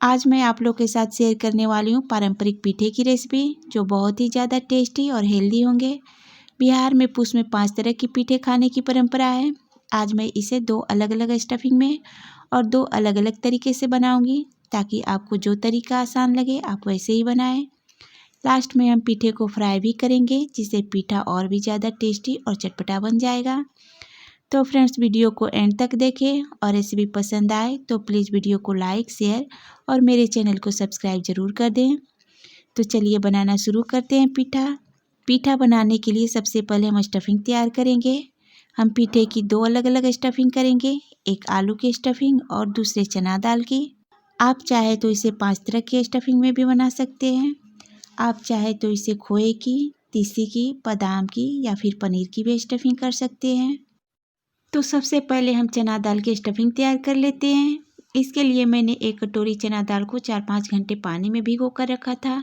आज मैं आप लोग के साथ शेयर करने वाली हूँ पारंपरिक पीठे की रेसिपी, जो बहुत ही ज़्यादा टेस्टी और हेल्दी होंगे। बिहार में पुष में 5 तरह की पीठे खाने की परंपरा है। आज मैं इसे 2 अलग अलग स्टफिंग में और 2 अलग अलग तरीके से बनाऊंगी, ताकि आपको जो तरीका आसान लगे आप वैसे ही बनाएं। लास्ट में हम पीठे को फ्राई भी करेंगे, जिससे पीठा और भी ज़्यादा टेस्टी और चटपटा बन जाएगा। तो फ्रेंड्स, वीडियो को एंड तक देखें और रेसिपी पसंद आए तो प्लीज़ वीडियो को लाइक, शेयर और मेरे चैनल को सब्सक्राइब ज़रूर कर दें। तो चलिए बनाना शुरू करते हैं पीठा बनाने के लिए सबसे पहले हम स्टफिंग तैयार करेंगे। हम पीठे की 2 अलग अलग स्टफिंग करेंगे, एक आलू की स्टफिंग और दूसरे चना दाल की। आप चाहे तो इसे 5 तरह की स्टफिंग में भी बना सकते हैं। आप चाहे तो इसे खोए की, तीसी की, बादाम की या फिर पनीर की भी स्टफिंग कर सकते हैं। तो सबसे पहले हम चना दाल की स्टफिंग तैयार कर लेते हैं। इसके लिए मैंने 1 कटोरी चना दाल को 4-5 घंटे पानी में भिगो कर रखा था।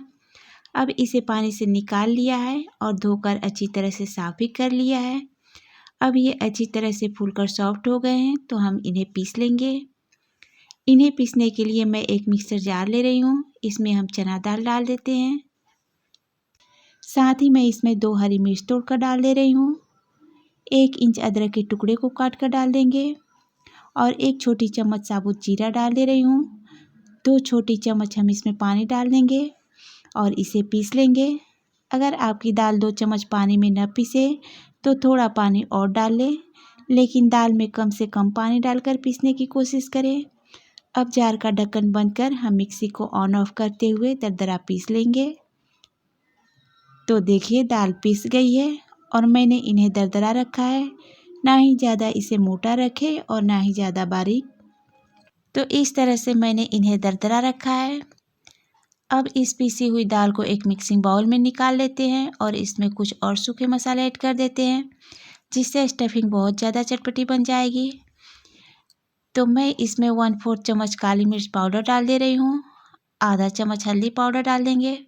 अब इसे पानी से निकाल लिया है और धोकर अच्छी तरह से साफ भी कर लिया है। अब ये अच्छी तरह से फूलकर सॉफ्ट हो गए हैं, तो हम इन्हें पीस लेंगे। इन्हें पीसने के लिए मैं एक मिक्सर जार ले रही हूँ। इसमें हम चना दाल डाल देते हैं। साथ ही मैं इसमें 2 हरी मिर्च तोड़कर डाल दे रही हूँ। 1 इंच अदरक के टुकड़े को काट कर डाल देंगे और 1 छोटी चम्मच साबुत जीरा डाल दे रही हूँ। 2 छोटी चम्मच हम इसमें पानी डाल देंगे और इसे पीस लेंगे। अगर आपकी दाल 2 चम्मच पानी में न पीसे तो थोड़ा पानी और डाल लें, लेकिन दाल में कम से कम पानी डालकर पीसने की कोशिश करें। अब जार का ढक्कन बंद कर हम मिक्सी को ऑन ऑफ करते हुए दरदरा पीस लेंगे। तो देखिए, दाल पीस गई है और मैंने इन्हें दरदरा रखा है। ना ही ज़्यादा इसे मोटा रखें और ना ही ज़्यादा बारीक। तो इस तरह से मैंने इन्हें दरदरा रखा है। अब इस पीसी हुई दाल को एक मिक्सिंग बाउल में निकाल लेते हैं और इसमें कुछ और सूखे मसाले ऐड कर देते हैं, जिससे स्टफिंग बहुत ज़्यादा चटपटी बन जाएगी। तो मैं इसमें 1/4 चम्मच काली मिर्च पाउडर डाल दे रही हूँ। आधा चम्मच हल्दी पाउडर डाल देंगे।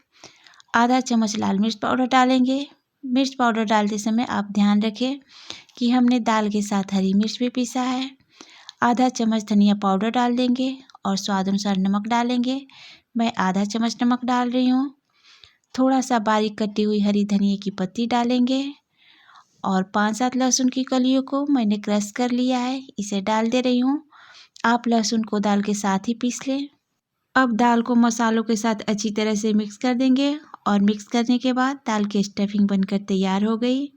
आधा चम्मच लाल मिर्च पाउडर डालेंगे। मिर्च पाउडर डालते समय आप ध्यान रखें कि हमने दाल के साथ हरी मिर्च भी पीसा है। आधा चम्मच धनिया पाउडर डाल देंगे और स्वाद अनुसार नमक डालेंगे। मैं आधा चम्मच नमक डाल रही हूँ। थोड़ा सा बारीक कटी हुई हरी धनिया की पत्ती डालेंगे और 5-7 लहसुन की कलियों को मैंने क्रश कर लिया है, इसे डाल दे रही हूँ। आप लहसुन को दाल के साथ ही पीस लें। अब दाल को मसालों के साथ अच्छी तरह से मिक्स कर देंगे और मिक्स करने के बाद दाल की स्टफिंग बनकर तैयार हो गई।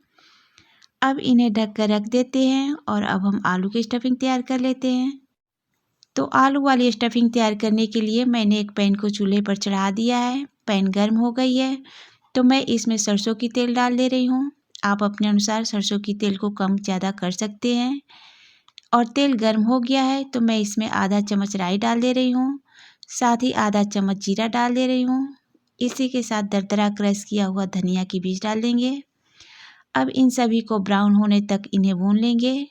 अब इन्हें ढक कर रख देते हैं और अब हम आलू की स्टफिंग तैयार कर लेते हैं। तो आलू वाली स्टफिंग तैयार करने के लिए मैंने एक पैन को चूल्हे पर चढ़ा दिया है। पैन गर्म हो गई है, तो मैं इसमें सरसों की तेल डाल दे रही हूँ। आप अपने अनुसार सरसों की तेल को कम ज़्यादा कर सकते हैं। और तेल गर्म हो गया है, तो मैं इसमें आधा चम्मच राई डाल दे रही हूँ। साथ ही आधा चम्मच जीरा डाल दे रही हूँ। इसी के साथ दरदरा क्रश किया हुआ धनिया की बीज डाल देंगे। अब इन सभी को ब्राउन होने तक इन्हें भून लेंगे।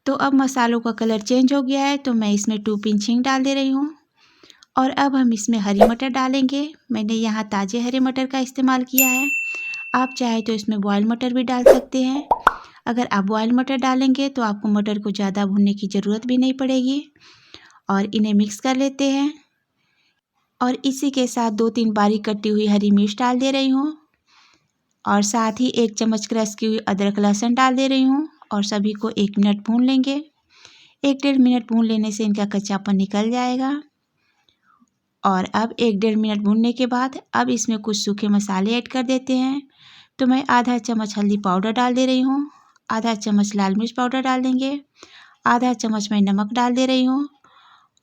तो अब मसालों का कलर चेंज हो गया है, तो मैं इसमें 2 पिंच हींग डाल दे रही हूँ। और अब हम इसमें हरी मटर डालेंगे। मैंने यहाँ ताज़े हरे मटर का इस्तेमाल किया है। आप चाहे तो इसमें बॉयल मटर भी डाल सकते हैं। अगर आप बॉयल मटर डालेंगे तो आपको मटर को ज़्यादा भूनने की ज़रूरत भी नहीं पड़ेगी। और इन्हें मिक्स कर लेते हैं और इसी के साथ 2-3 बारीक कटी हुई हरी मिर्च डाल दे रही हूँ और साथ ही 1 चम्मच क्रश की हुई अदरक लहसुन डाल दे रही हूँ और सभी को 1 मिनट भून लेंगे। 1-1.5 मिनट भून लेने से इनका कच्चापन निकल जाएगा। और अब 1-1.5 मिनट भूनने के बाद अब इसमें कुछ सूखे मसाले ऐड कर देते हैं। तो मैं आधा चम्मच हल्दी पाउडर डाल दे रही हूँ। आधा चम्मच लाल मिर्च पाउडर डाल देंगे। आधा चम्मच मैं नमक डाल दे रही हूँ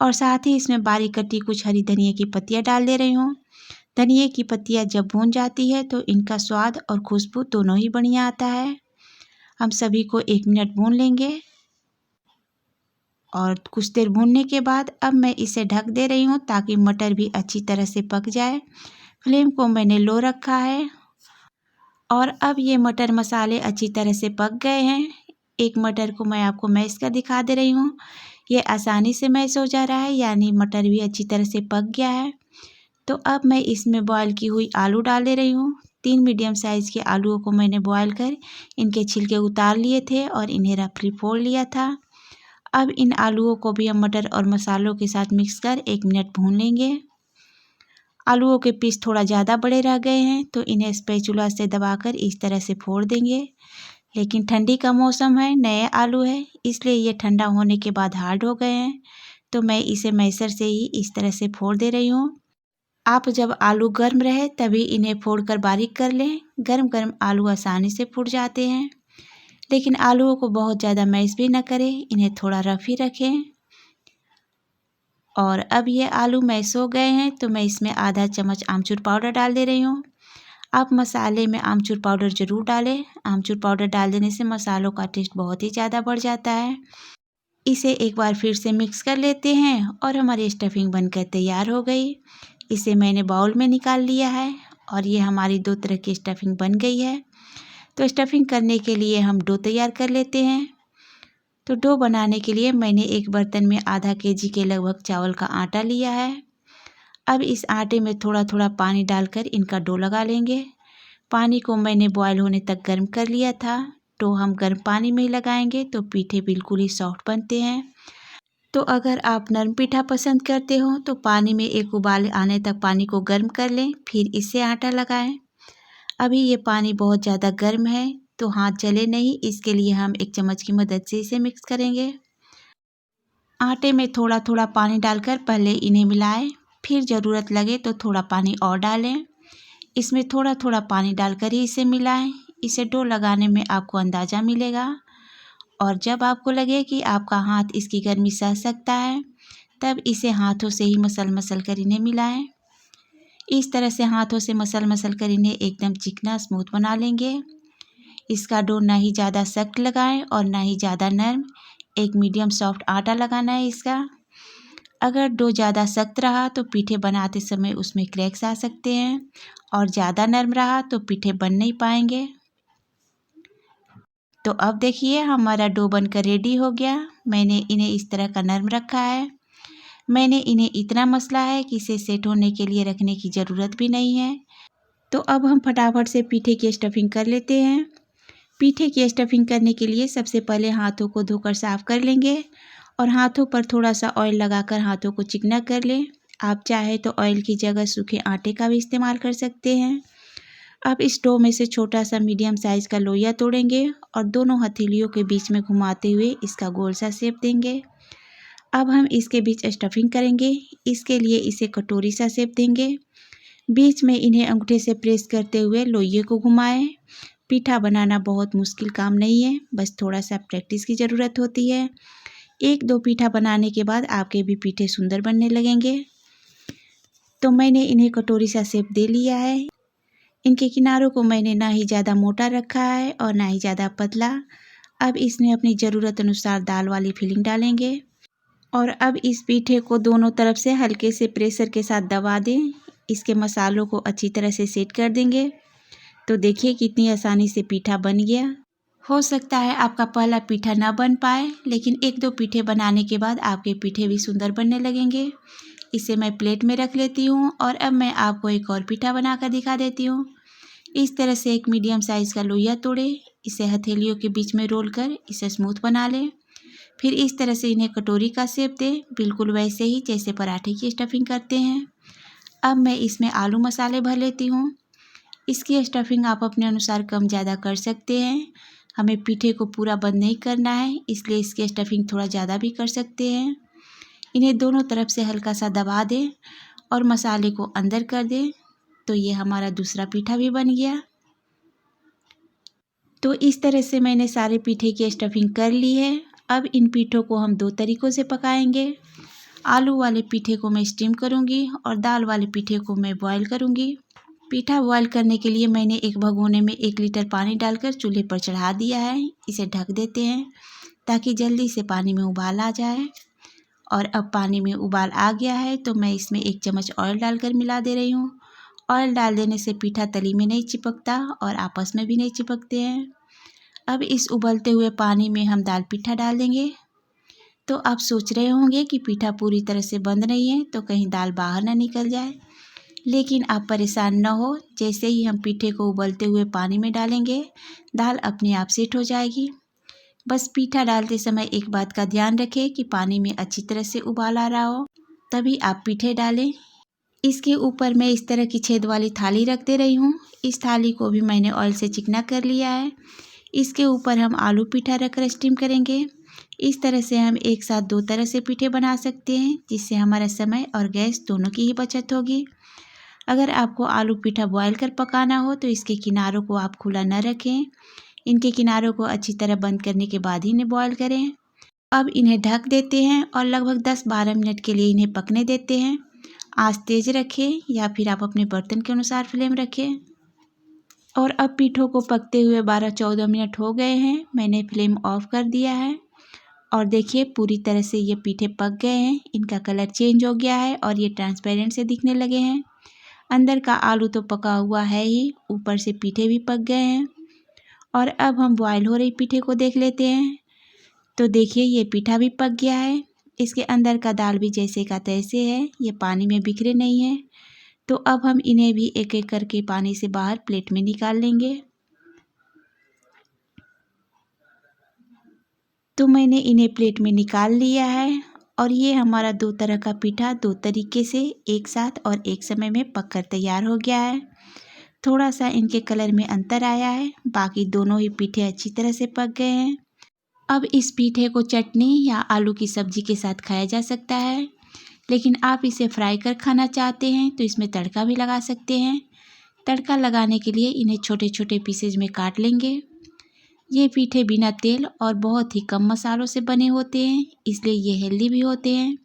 और साथ ही इसमें बारीक कटी कुछ हरी धनिया की पत्तियाँ डाल दे रही हूँ। धनिया की पत्तियाँ जब भून जाती है तो इनका स्वाद और खुशबू दोनों ही बढ़िया आता है। हम सभी को 1 मिनट भून लेंगे और कुछ देर भूनने के बाद अब मैं इसे ढक दे रही हूँ, ताकि मटर भी अच्छी तरह से पक जाए। फ्लेम को मैंने लो रखा है और अब ये मटर मसाले अच्छी तरह से पक गए हैं। एक मटर को मैं आपको मैश कर दिखा दे रही हूँ। ये आसानी से मैश हो जा रहा है, यानी मटर भी अच्छी तरह से पक गया है। तो अब मैं इसमें बॉयल की हुई आलू डाल दे रही हूँ। 3 मीडियम साइज़ के आलूओं को मैंने बॉयल कर इनके छिलके उतार लिए थे और इन्हें रफली फोड़ लिया था। अब इन आलूओं को भी हम मटर और मसालों के साथ मिक्स कर 1 मिनट भून लेंगे। आलूओं के पीस थोड़ा ज़्यादा बड़े रह गए हैं तो इन्हें स्पैचुला से दबाकर इस तरह से फोड़ देंगे। लेकिन ठंडी का मौसम है, नए आलू है, इसलिए ये ठंडा होने के बाद हार्ड हो गए हैं, तो मैं इसे मैसर से ही इस तरह से फोड़ दे रही हूँ। आप जब आलू गर्म रहे तभी इन्हें फोड़कर बारीक कर लें। गर्म गर्म आलू आसानी से फूट जाते हैं, लेकिन आलूओं को बहुत ज़्यादा मैश भी न करें, इन्हें थोड़ा रफ ही रखें। और अब ये आलू मैश हो गए हैं तो मैं इसमें आधा चम्मच आमचूर पाउडर डाल दे रही हूँ। आप मसाले में आमचूर पाउडर ज़रूर डालें। आमचूर पाउडर डाल देने से मसालों का टेस्ट बहुत ही ज़्यादा बढ़ जाता है। इसे एक बार फिर से मिक्स कर लेते हैं और हमारी स्टफिंग बनकर तैयार हो गई। इसे मैंने बाउल में निकाल लिया है और ये हमारी 2 तरह की स्टफिंग बन गई है। तो स्टफिंग करने के लिए हम डो तैयार कर लेते हैं। तो डो बनाने के लिए मैंने एक बर्तन में आधा केजी के लगभग चावल का आटा लिया है। अब इस आटे में थोड़ा थोड़ा पानी डालकर इनका डो लगा लेंगे। पानी को मैंने बॉयल होने तक गर्म कर लिया था। डो हम गर्म पानी में ही लगाएंगे तो पीठे बिल्कुल ही सॉफ्ट बनते हैं। तो अगर आप नरम पीठा पसंद करते हो तो पानी में एक उबाल आने तक पानी को गर्म कर लें, फिर इससे आटा लगाएं। अभी ये पानी बहुत ज़्यादा गर्म है तो हाथ जले नहीं, इसके लिए हम एक चम्मच की मदद से इसे मिक्स करेंगे। आटे में थोड़ा थोड़ा पानी डालकर पहले इन्हें मिलाएं, फिर ज़रूरत लगे तो थोड़ा पानी और डालें। इसमें थोड़ा थोड़ा पानी डालकर ही इसे मिलाएं। इसे डो लगाने में आपको अंदाज़ा मिलेगा और जब आपको लगे कि आपका हाथ इसकी गर्मी सह सकता है तब इसे हाथों से ही मसल मसल कर इन्हें मिलाएं। इस तरह से हाथों से मसल मसल कर इन्हें एकदम चिकना स्मूथ बना लेंगे। इसका डो ना ही ज़्यादा सख्त लगाएं और ना ही ज़्यादा नरम, एक मीडियम सॉफ्ट आटा लगाना है इसका। अगर डो ज़्यादा सख्त रहा तो पीठे बनाते समय उसमें क्रैक्स आ सकते हैं और ज़्यादा नरम रहा तो पीठे बन नहीं पाएंगे। तो अब देखिए हमारा डो बनकर रेडी हो गया। मैंने इन्हें इस तरह का नरम रखा है। मैंने इन्हें इतना मसला है कि इसे सेट होने के लिए रखने की ज़रूरत भी नहीं है। तो अब हम फटाफट से पीठे की स्टफिंग कर लेते हैं। पीठे की स्टफिंग करने के लिए सबसे पहले हाथों को धोकर साफ़ कर लेंगे और हाथों पर थोड़ा सा ऑयल लगाकर हाथों को चिकना कर लें। आप चाहे तो ऑयल की जगह सूखे आटे का भी इस्तेमाल कर सकते हैं। अब इस डो में से छोटा सा मीडियम साइज़ का लोइया तोड़ेंगे और दोनों हथेलियों के बीच में घुमाते हुए इसका गोल सा शेप देंगे। अब हम इसके बीच स्टफिंग करेंगे। इसके लिए इसे कटोरी सा शेप देंगे। बीच में इन्हें अंगूठे से प्रेस करते हुए लोइये को घुमाएं। पीठा बनाना बहुत मुश्किल काम नहीं है, बस थोड़ा सा प्रैक्टिस की ज़रूरत होती है। 1-2 पीठा बनाने के बाद आपके भी पीठे सुंदर बनने लगेंगे। तो मैंने इन्हें कटोरी सा शेप दे लिया है। इनके किनारों को मैंने ना ही ज़्यादा मोटा रखा है और ना ही ज़्यादा पतला। अब इसमें अपनी ज़रूरत अनुसार दाल वाली फिलिंग डालेंगे और अब इस पीठे को दोनों तरफ से हल्के से प्रेशर के साथ दबा दें। इसके मसालों को अच्छी तरह से सेट कर देंगे। तो देखिए कितनी आसानी से पीठा बन गया। हो सकता है आपका पहला पीठा ना बन पाए, लेकिन 1-2 पीठे बनाने के बाद आपके पीठे भी सुंदर बनने लगेंगे। इसे मैं प्लेट में रख लेती हूँ और अब मैं आपको एक और पीठा बनाकर दिखा देती हूँ। इस तरह से एक मीडियम साइज़ का लोइया तोड़े, इसे हथेलियों के बीच में रोल कर इसे स्मूथ बना लें। फिर इस तरह से इन्हें कटोरी का शेप दें, बिल्कुल वैसे ही जैसे पराठे की स्टफिंग करते हैं। अब मैं इसमें आलू मसाले भर लेती हूँ। इसकी स्टफिंग आप अपने अनुसार कम ज़्यादा कर सकते हैं। हमें पीठे को पूरा बंद नहीं करना है, इसलिए इसकी स्टफिंग थोड़ा ज़्यादा भी कर सकते हैं। इन्हें दोनों तरफ से हल्का सा दबा दें और मसाले को अंदर कर दें। तो ये हमारा दूसरा पीठा भी बन गया। तो इस तरह से मैंने सारे पीठे की स्टफिंग कर ली है। अब इन पीठों को हम 2 तरीक़ों से पकाएंगे। आलू वाले पीठे को मैं स्टीम करूँगी और दाल वाले पीठे को मैं बॉयल करूँगी। पीठा बॉयल करने के लिए मैंने एक भगोने में 1 लीटर पानी डालकर चूल्हे पर चढ़ा दिया है। इसे ढक देते हैं ताकि जल्दी से पानी में उबाल आ जाए। और अब पानी में उबाल आ गया है तो मैं इसमें 1 चम्मच ऑयल डालकर मिला दे रही हूँ। ऑयल डाल देने से पीठा तली में नहीं चिपकता और आपस में भी नहीं चिपकते हैं। अब इस उबलते हुए पानी में हम दाल पीठा डाल देंगे। तो आप सोच रहे होंगे कि पीठा पूरी तरह से बंद नहीं है तो कहीं दाल बाहर ना निकल जाए, लेकिन आप परेशान न हो। जैसे ही हम पीठे को उबलते हुए पानी में डालेंगे, दाल अपने आप सेट हो जाएगी। बस पीठा डालते समय एक बात का ध्यान रखें कि पानी में अच्छी तरह से उबाल आ रहा हो, तभी आप पीठे डालें। इसके ऊपर मैं इस तरह की छेद वाली थाली रख दे रही हूँ। इस थाली को भी मैंने ऑयल से चिकना कर लिया है। इसके ऊपर हम आलू पीठा रखकर स्टीम करेंगे। इस तरह से हम एक साथ 2 तरह से पीठे बना सकते हैं, जिससे हमारा समय और गैस दोनों की ही बचत होगी। अगर आपको आलू पीठा बॉयल कर पकाना हो तो इसके किनारों को आप खुला न रखें। इनके किनारों को अच्छी तरह बंद करने के बाद ही इन्हें बॉयल करें। अब इन्हें ढक देते हैं और लगभग 10-12 मिनट के लिए इन्हें पकने देते हैं। आंच तेज़ रखें या फिर आप अपने बर्तन के अनुसार फ्लेम रखें। और अब पीठों को पकते हुए 12-14 मिनट हो गए हैं। मैंने फ्लेम ऑफ कर दिया है और देखिए पूरी तरह से ये पीठे पक गए हैं। इनका कलर चेंज हो गया है और ये ट्रांसपेरेंट से दिखने लगे हैं। अंदर का आलू तो पका हुआ है ही, ऊपर से पीठे भी पक गए हैं। और अब हम बॉयल हो रही पीठे को देख लेते हैं। तो देखिए ये पीठा भी पक गया है। इसके अंदर का दाल भी जैसे का तैसे है, ये पानी में बिखरे नहीं है। तो अब हम इन्हें भी एक एक करके पानी से बाहर प्लेट में निकाल लेंगे। तो मैंने इन्हें प्लेट में निकाल लिया है और ये हमारा 2 तरह का पीठा 2 तरीके से एक साथ और एक समय में पककर तैयार हो गया है। थोड़ा सा इनके कलर में अंतर आया है, बाकी दोनों ही पीठे अच्छी तरह से पक गए हैं। अब इस पीठे को चटनी या आलू की सब्जी के साथ खाया जा सकता है, लेकिन आप इसे फ्राई कर खाना चाहते हैं तो इसमें तड़का भी लगा सकते हैं। तड़का लगाने के लिए इन्हें छोटे छोटे पीसेज में काट लेंगे। ये पीठे बिना तेल और बहुत ही कम मसालों से बने होते हैं, इसलिए ये हेल्दी भी होते हैं।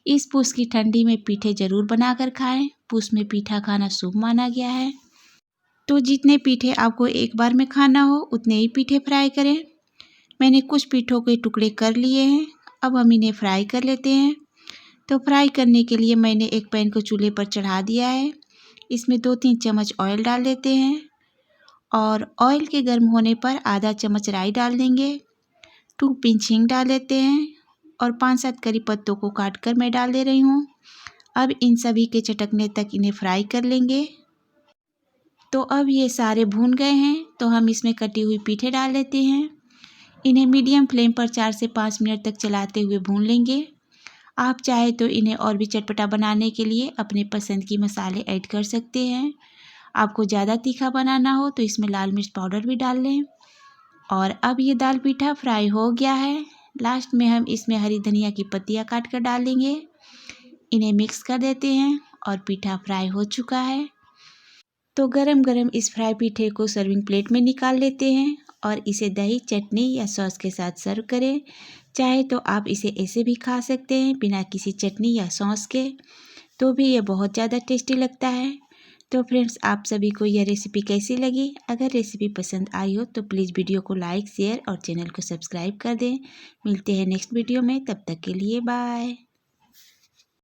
इस पूस की ठंडी में पीठे ज़रूर बनाकर खाएं। पूस में पीठा खाना शुभ माना गया है। तो जितने पीठे आपको एक बार में खाना हो उतने ही पीठे फ्राई करें। मैंने कुछ पीठों के टुकड़े कर लिए हैं। अब हम इन्हें फ्राई कर लेते हैं। तो फ्राई करने के लिए मैंने एक पैन को चूल्हे पर चढ़ा दिया है। इसमें 2-3 चम्मच ऑयल डाल देते हैं और ऑयल के गर्म होने पर आधा चम्मच राई डाल देंगे। 2 पिंच हींग डाल देते हैं और 5-7 करी पत्तों को काट कर मैं डाल दे रही हूँ। अब इन सभी के चटकने तक इन्हें फ्राई कर लेंगे। तो अब ये सारे भून गए हैं, तो हम इसमें कटी हुई पीठे डाल देते हैं। इन्हें मीडियम फ्लेम पर 4 से 5 मिनट तक चलाते हुए भून लेंगे। आप चाहे तो इन्हें और भी चटपटा बनाने के लिए अपने पसंद की मसाले ऐड कर सकते हैं। आपको ज़्यादा तीखा बनाना हो तो इसमें लाल मिर्च पाउडर भी डाल लें। और अब ये दाल पीठा फ्राई हो गया है। लास्ट में हम इसमें हरी धनिया की पत्तियाँ काट कर डालेंगे। इन्हें मिक्स कर देते हैं और पीठा फ्राई हो चुका है। तो गरम गरम इस फ्राई पीठे को सर्विंग प्लेट में निकाल लेते हैं और इसे दही, चटनी या सॉस के साथ सर्व करें। चाहे तो आप इसे ऐसे भी खा सकते हैं बिना किसी चटनी या सॉस के, तो भी ये बहुत ज़्यादा टेस्टी लगता है। तो फ्रेंड्स, आप सभी को यह रेसिपी कैसी लगी? अगर रेसिपी पसंद आई हो तो प्लीज़ वीडियो को लाइक, शेयर और चैनल को सब्सक्राइब कर दें। मिलते हैं नेक्स्ट वीडियो में, तब तक के लिए बाय।